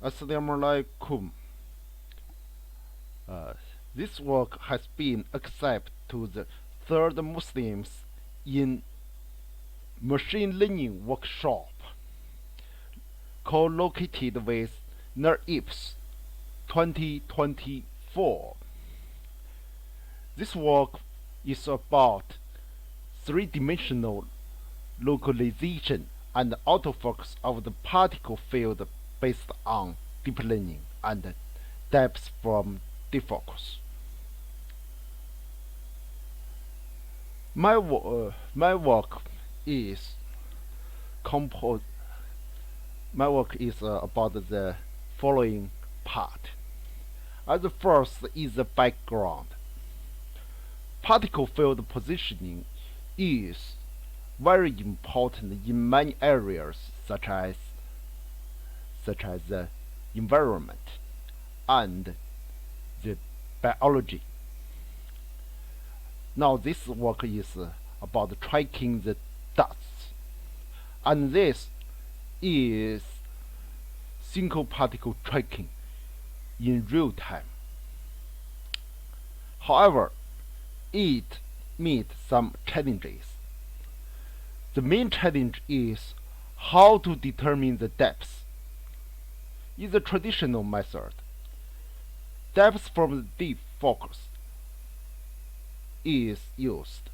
Assalamu alaikum. Uh, this work has been accepted to the third Muslims in machine learning workshop co-located with NeurIPS' 2024. This work is about three-dimensional localization and autofocus of the particle field based on deep learning and depth-from-defocus. My work is compo my work is about the following part. As the first is the background. Particle field positioning is very important in many areas such as the environment and the biology. Now this work is about tracking the dust, and this is single particle tracking in real time. However, it meets some challenges. The main challenge is how to determine the depth. In the traditional method, depth from the deep focus is used.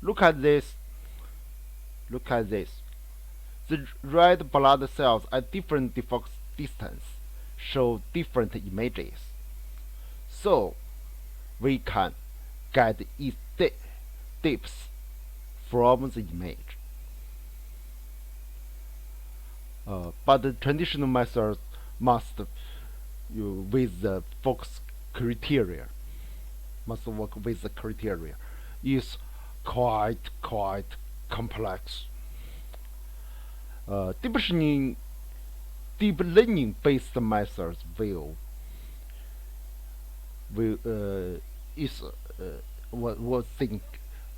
Look at this. The red blood cells at different defocus distance show different images. So we can get its depth from the image. But the traditional method must with the focus criteria. Must work with the criteria. Is quite complex. Deep learning based methods will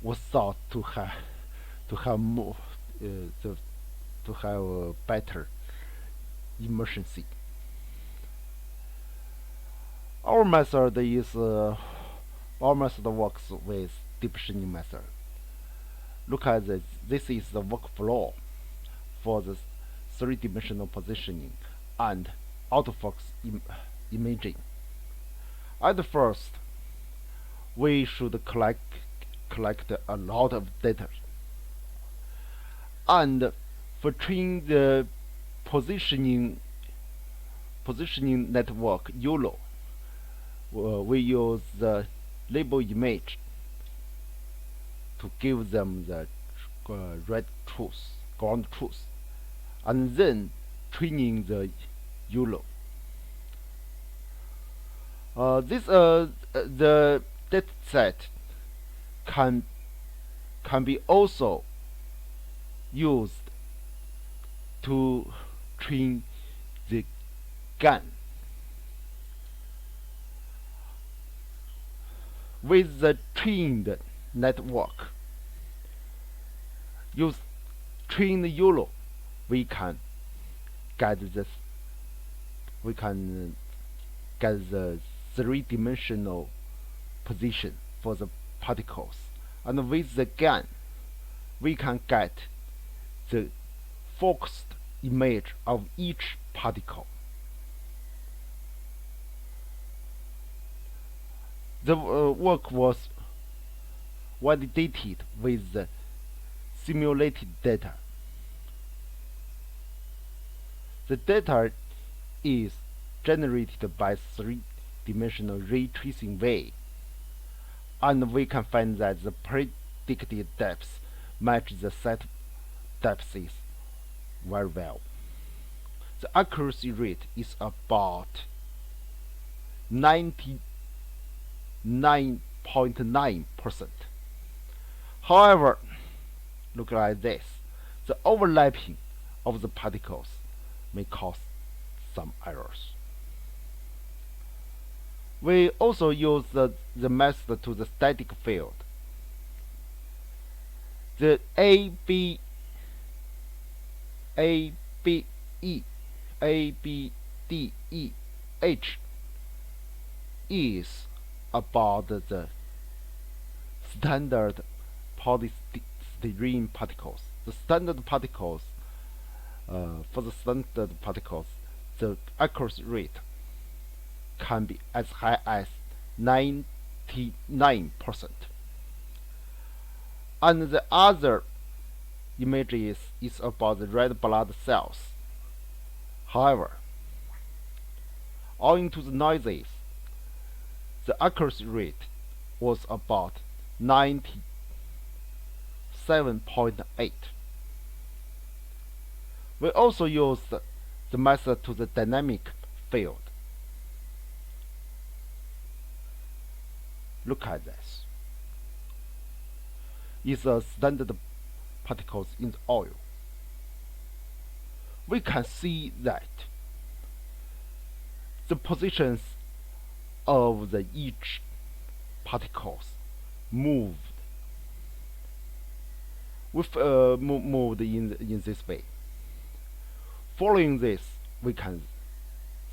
was thought to have more to have better efficiency. Our method works with deep learning method. Look at this. This is the workflow for the three-dimensional positioning and autofocus imaging. At first, we should collect a lot of data, and for training the positioning network YOLO, we use the label image to give them the ground truth, and then training the YOLO. The dataset can be also used to train the GAN. With the trained network, use trained YOLO, we can get the three-dimensional position for the particles, and with the GAN, we can get the focused image of each particle. The work was validated with the simulated data. The data is generated by three-dimensional ray tracing way, and we can find that the predicted depths match the set depths very well. The accuracy rate is about 99.9%. However, look like this. The overlapping of the particles may cause some errors. We also use the method to the static field. The ABE A, B, D, E, H is about the standard polystyrene particles. The standard particles, for the standard particles, the accuracy rate can be as high as 99%. And the other image is about the red blood cells. However, owing to the noises, the accuracy rate was about 97.8. We also used the method to the dynamic field. Look at this. It's a standard particles in the oil. We can see that the positions of each particles moved in this way. Following this, we can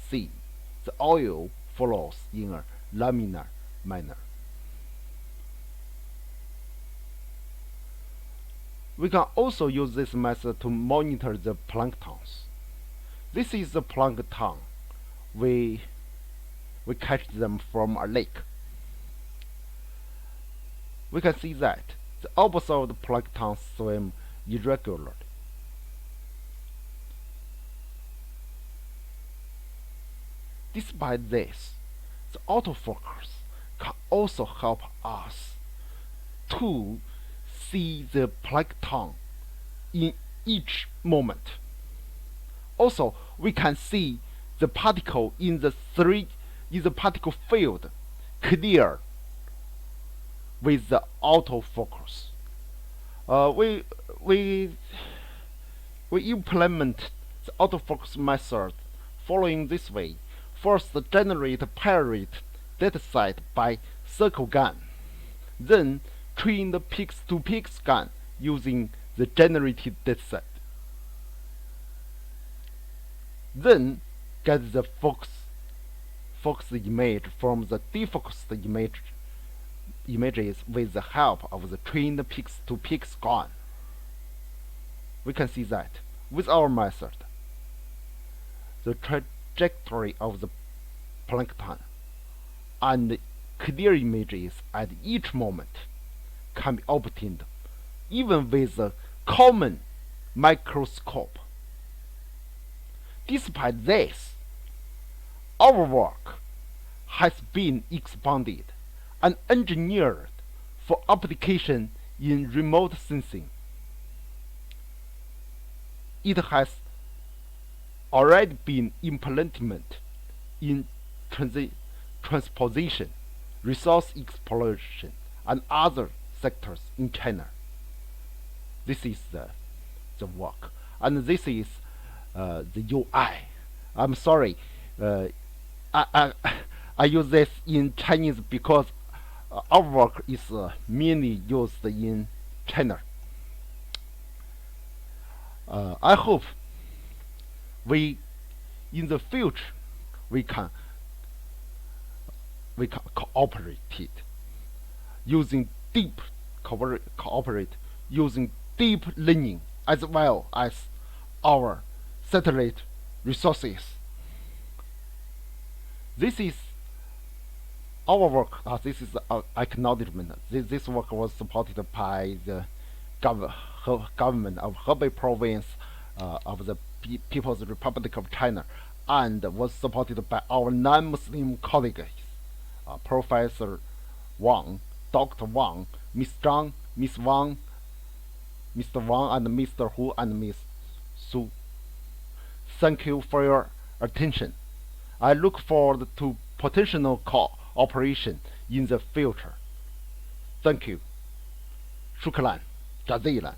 see the oil flows in a laminar manner. We can also use this method to monitor the planktons. This is the plankton. We catch them from a lake. We can see that the opposite of the plankton swim irregularly. Despite this, the autofocus can also help us to see the plankton in each moment. Also, we can see the particle in the particle field clear with the autofocus. We implement the autofocus method following this way. First, generate a paired dataset by circle GAN. Then, train the pix-to-pix scan using the generated dataset. Then, get the focus image from the defocused images with the help of the trained pix-to-pix scan. We can see that with our method, the trajectory of the plankton and clear images at each moment can be obtained even with a common microscope. Despite this, our work has been expanded and engineered for application in remote sensing. It has already been implemented in transposition, resource exploration, and other sectors in China. This is the work, and this is the UI. I'm sorry, I use this in Chinese because our work is mainly used in China. I hope in the future we can cooperate using using deep learning as well as our satellite resources. This is our work. This is acknowledgement. This work was supported by the government of Hebei province of the People's Republic of China, and was supported by our non-Muslim colleagues, Professor Wang, Dr. Wang, Miss Zhang, Miss Wang, Mr. Wang, and Mr. Hu, and Miss Su. Thank you for your attention. I look forward to potential cooperation in the future. Thank you. Shukran. Jazilan.